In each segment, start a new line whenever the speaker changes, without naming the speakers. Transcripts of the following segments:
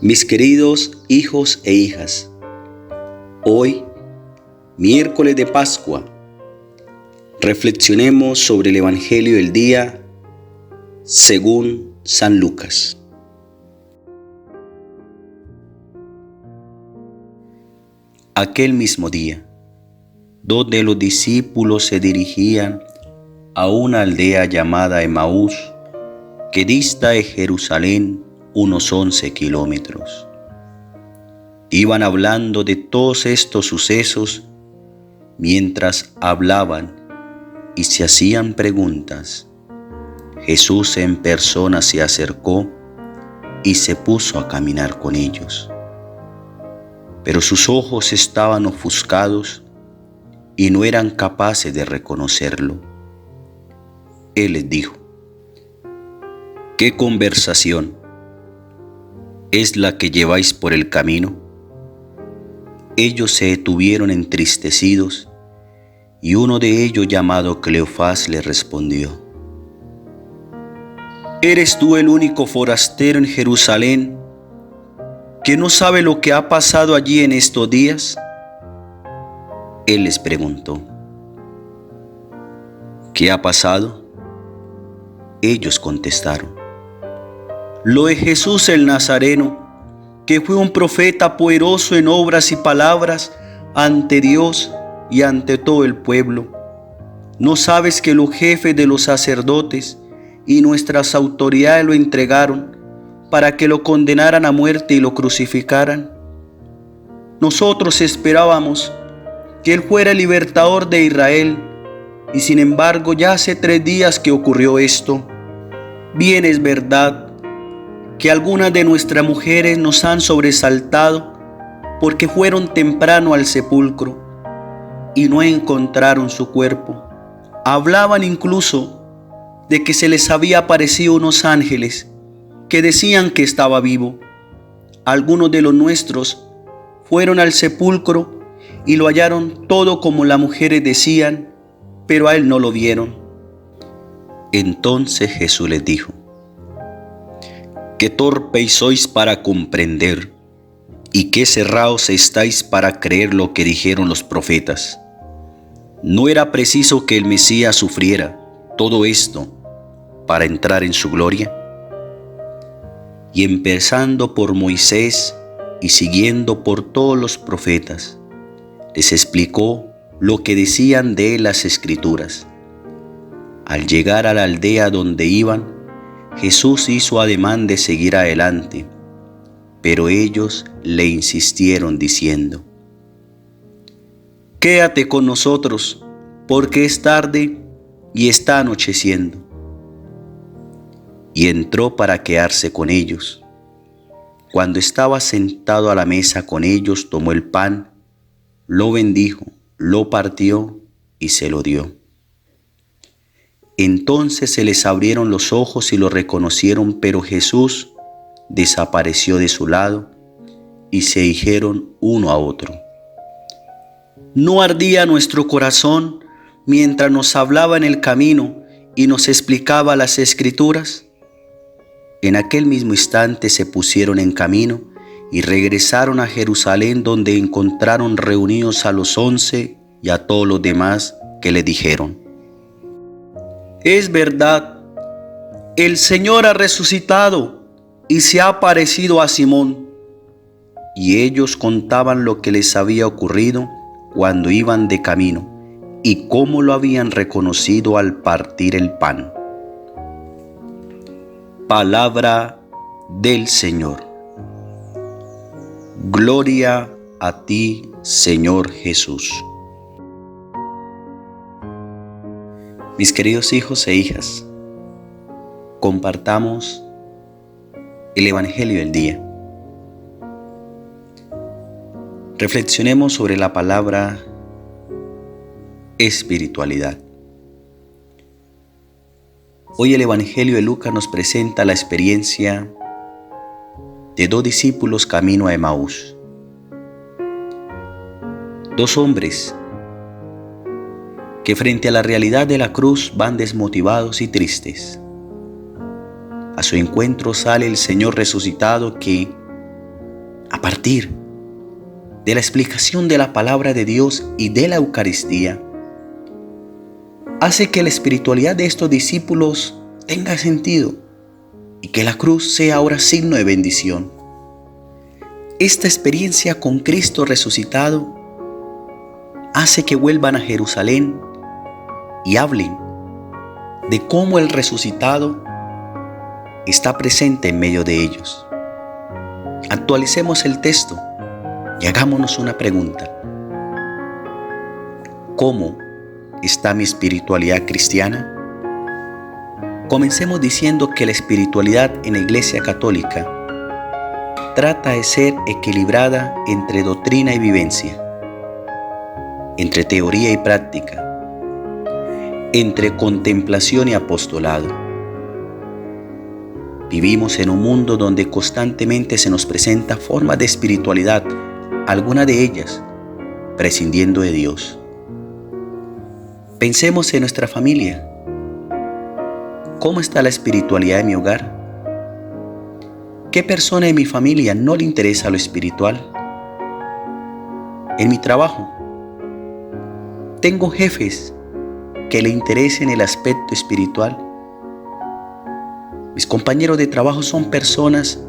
Mis queridos hijos e hijas, hoy, miércoles de Pascua, reflexionemos sobre el Evangelio del día según San Lucas. Aquel mismo día, dos de los discípulos se dirigían a una aldea llamada Emaús, que dista de Jerusalén unos 11 kilómetros. Iban hablando de todos estos sucesos mientras hablaban y se hacían preguntas. Jesús en persona se acercó y se puso a caminar con ellos. Pero sus ojos estaban ofuscados y no eran capaces de reconocerlo. Él les dijo: ¿qué conversación es la que lleváis por el camino? Ellos se detuvieron entristecidos, y uno de ellos, llamado Cleofás, le respondió: ¿eres tú el único forastero en Jerusalén que no sabe lo que ha pasado allí en estos días? Él les preguntó: ¿qué ha pasado? Ellos contestaron: lo de Jesús el Nazareno, que fue un profeta poderoso en obras y palabras ante Dios y ante todo el pueblo. ¿No sabes que los jefes de los sacerdotes y nuestras autoridades lo entregaron para que lo condenaran a muerte y lo crucificaran? Nosotros esperábamos que Él fuera el libertador de Israel, y sin embargo ya hace 3 días que ocurrió esto. Bien es verdad que algunas de nuestras mujeres nos han sobresaltado porque fueron temprano al sepulcro y no encontraron su cuerpo. Hablaban incluso de que se les había aparecido unos ángeles que decían que estaba vivo. Algunos de los nuestros fueron al sepulcro y lo hallaron todo como las mujeres decían, pero a él no lo vieron. Entonces Jesús les dijo: qué torpes sois para comprender, y qué cerrados estáis para creer lo que dijeron los profetas. ¿No era preciso que el Mesías sufriera todo esto para entrar en su gloria? Y empezando por Moisés y siguiendo por todos los profetas, les explicó lo que decían de él las Escrituras. Al llegar a la aldea donde iban, Jesús hizo ademán de seguir adelante, pero ellos le insistieron diciendo: quédate con nosotros, porque es tarde y está anocheciendo. Y entró para quedarse con ellos. Cuando estaba sentado a la mesa con ellos, tomó el pan, lo bendijo, lo partió y se lo dio. Entonces se les abrieron los ojos y lo reconocieron, pero Jesús desapareció de su lado y se dijeron uno a otro: ¿no ardía nuestro corazón mientras nos hablaba en el camino y nos explicaba las Escrituras? En aquel mismo instante se pusieron en camino y regresaron a Jerusalén, donde encontraron reunidos a los 11 y a todos los demás, que le dijeron: es verdad, el Señor ha resucitado y se ha aparecido a Simón. Y ellos contaban lo que les había ocurrido cuando iban de camino y cómo lo habían reconocido al partir el pan. Palabra del Señor. Gloria a ti, Señor Jesús. Mis queridos hijos e hijas, compartamos el Evangelio del día. Reflexionemos sobre la palabra espiritualidad. Hoy el Evangelio de Lucas nos presenta la experiencia de 2 discípulos camino a Emaús. 2 hombres que frente a la realidad de la cruz van desmotivados y tristes. A su encuentro sale el Señor resucitado, que a partir de la explicación de la palabra de Dios y de la Eucaristía, hace que la espiritualidad de estos discípulos tenga sentido y que la cruz sea ahora signo de bendición. Esta experiencia con Cristo resucitado hace que vuelvan a Jerusalén y hablen de cómo el resucitado está presente en medio de ellos. Actualicemos el texto y hagámonos una pregunta. ¿Cómo está mi espiritualidad cristiana? Comencemos diciendo que la espiritualidad en la Iglesia Católica trata de ser equilibrada entre doctrina y vivencia, entre teoría y práctica, entre contemplación y apostolado. Vivimos en un mundo donde constantemente se nos presenta formas de espiritualidad, algunas de ellas prescindiendo de Dios. Pensemos en nuestra familia. ¿Cómo está la espiritualidad de mi hogar? ¿Qué persona de mi familia no le interesa lo espiritual? En mi trabajo, ¿tengo jefes que le interesen el aspecto espiritual? Mis compañeros de trabajo son personas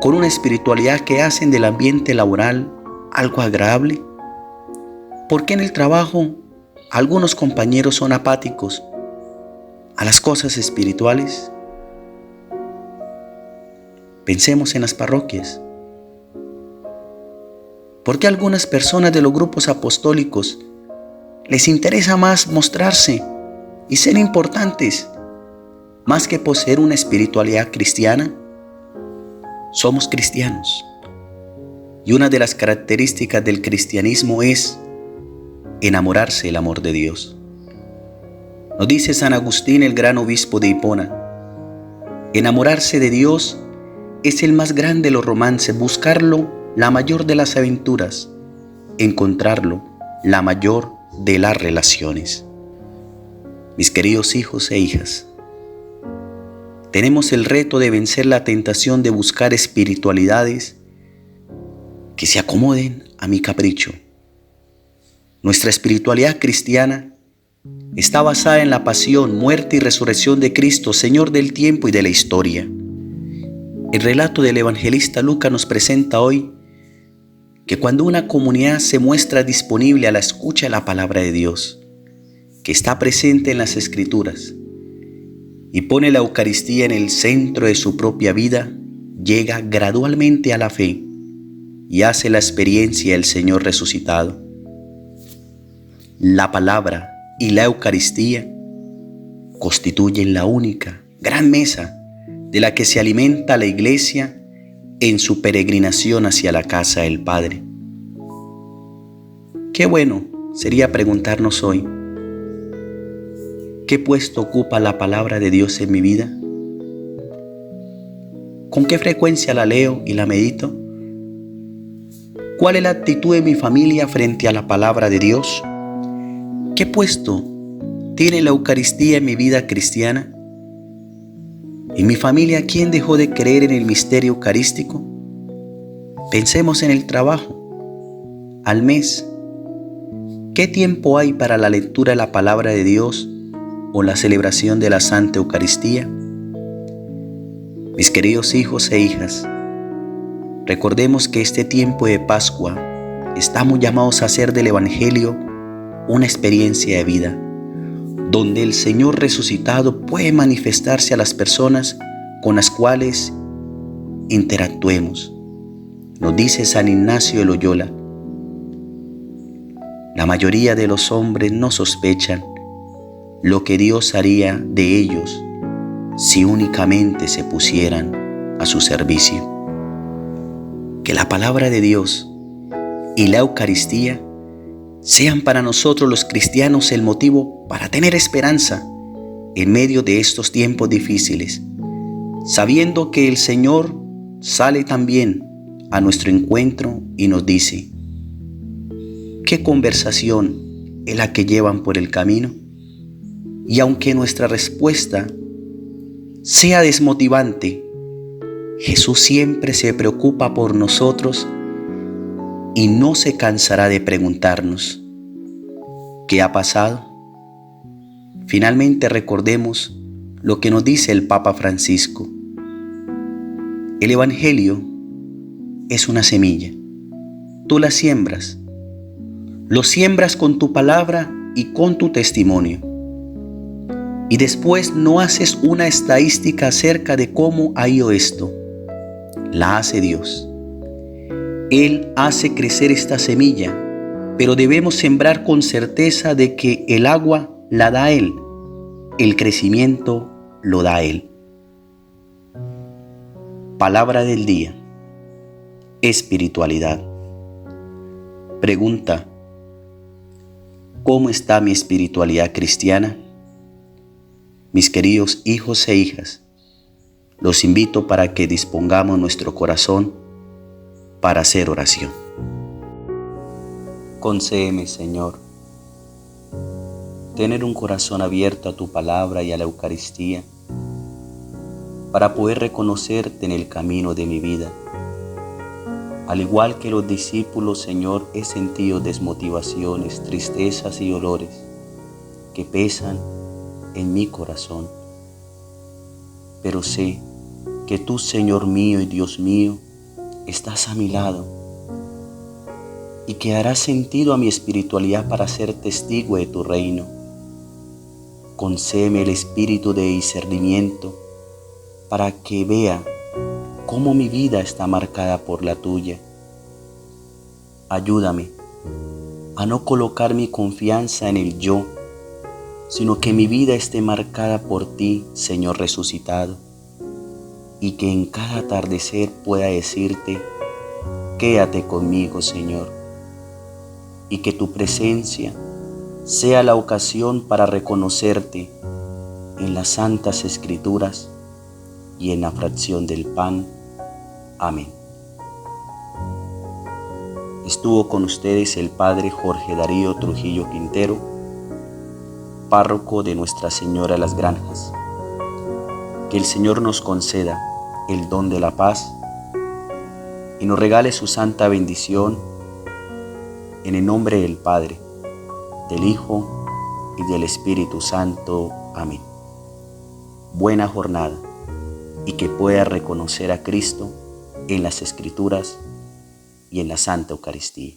con una espiritualidad que hacen del ambiente laboral algo agradable. ¿Por qué en el trabajo algunos compañeros son apáticos a las cosas espirituales? Pensemos en las parroquias. ¿Por qué a algunas personas de los grupos apostólicos les interesa más mostrarse y ser importantes más que poseer una espiritualidad cristiana? Somos cristianos y una de las características del cristianismo es enamorarse del amor de Dios. Nos dice San Agustín, el gran obispo de Hipona: enamorarse de Dios es el más grande de los romances, buscarlo la mayor de las aventuras, encontrarlo la mayor de las relaciones. Mis queridos hijos e hijas, tenemos el reto de vencer la tentación de buscar espiritualidades que se acomoden a mi capricho. Nuestra espiritualidad cristiana está basada en la pasión, muerte y resurrección de Cristo, Señor del tiempo y de la historia. El relato del evangelista Lucas nos presenta hoy que cuando una comunidad se muestra disponible a la escucha de la palabra de Dios, que está presente en las Escrituras, y pone la Eucaristía en el centro de su propia vida, llega gradualmente a la fe y hace la experiencia del Señor resucitado. La palabra y la Eucaristía constituyen la única gran mesa de la que se alimenta la Iglesia en su peregrinación hacia la casa del Padre. Qué bueno sería preguntarnos hoy: ¿qué puesto ocupa la palabra de Dios en mi vida? ¿Con qué frecuencia la leo y la medito? ¿Cuál es la actitud de mi familia frente a la palabra de Dios? ¿Qué puesto tiene la Eucaristía en mi vida cristiana? ¿En mi familia quién dejó de creer en el misterio eucarístico? Pensemos en el trabajo. Al mes, ¿qué tiempo hay para la lectura de la palabra de Dios o la celebración de la Santa Eucaristía? Mis queridos hijos e hijas, recordemos que este tiempo de Pascua estamos llamados a hacer del Evangelio una experiencia de vida, donde el Señor resucitado puede manifestarse a las personas con las cuales interactuemos. Nos dice San Ignacio de Loyola: la mayoría de los hombres no sospechan lo que Dios haría de ellos si únicamente se pusieran a su servicio. Que la palabra de Dios y la Eucaristía sean para nosotros los cristianos el motivo para tener esperanza en medio de estos tiempos difíciles, sabiendo que el Señor sale también a nuestro encuentro y nos dice: ¿qué conversación es la que llevan por el camino? Y aunque nuestra respuesta sea desmotivante, Jesús siempre se preocupa por nosotros y no se cansará de preguntarnos, ¿qué ha pasado? Finalmente recordemos lo que nos dice el Papa Francisco. El Evangelio es una semilla. Tú la siembras. Lo siembras con tu palabra y con tu testimonio. Y después no haces una estadística acerca de cómo ha ido esto. La hace Dios. Él hace crecer esta semilla, pero debemos sembrar con certeza de que el agua la da Él, el crecimiento lo da Él. Palabra del día. Espiritualidad. Pregunta: ¿cómo está mi espiritualidad cristiana? Mis queridos hijos e hijas, los invito para que dispongamos nuestro corazón para hacer oración. Concédeme, Señor, tener un corazón abierto a tu palabra y a la Eucaristía, para poder reconocerte en el camino de mi vida. Al igual que los discípulos, Señor, he sentido desmotivaciones, tristezas y dolores que pesan en mi corazón. Pero sé que tú, Señor mío y Dios mío, estás a mi lado y que harás sentido a mi espiritualidad para ser testigo de tu reino. Concédeme el espíritu de discernimiento para que vea cómo mi vida está marcada por la tuya. Ayúdame a no colocar mi confianza en el yo, sino que mi vida esté marcada por ti, Señor resucitado, y que en cada atardecer pueda decirte: quédate conmigo, Señor, y que tu presencia sea la ocasión para reconocerte en las santas escrituras y en la fracción del pan. Amén. Estuvo con ustedes el Padre Jorge Darío Trujillo Quintero, párroco de Nuestra Señora de las Granjas. Que el Señor nos conceda el don de la paz y nos regale su santa bendición, en el nombre del Padre, del Hijo y del Espíritu Santo. Amén. Buena jornada, y que pueda reconocer a Cristo en las Escrituras y en la Santa Eucaristía.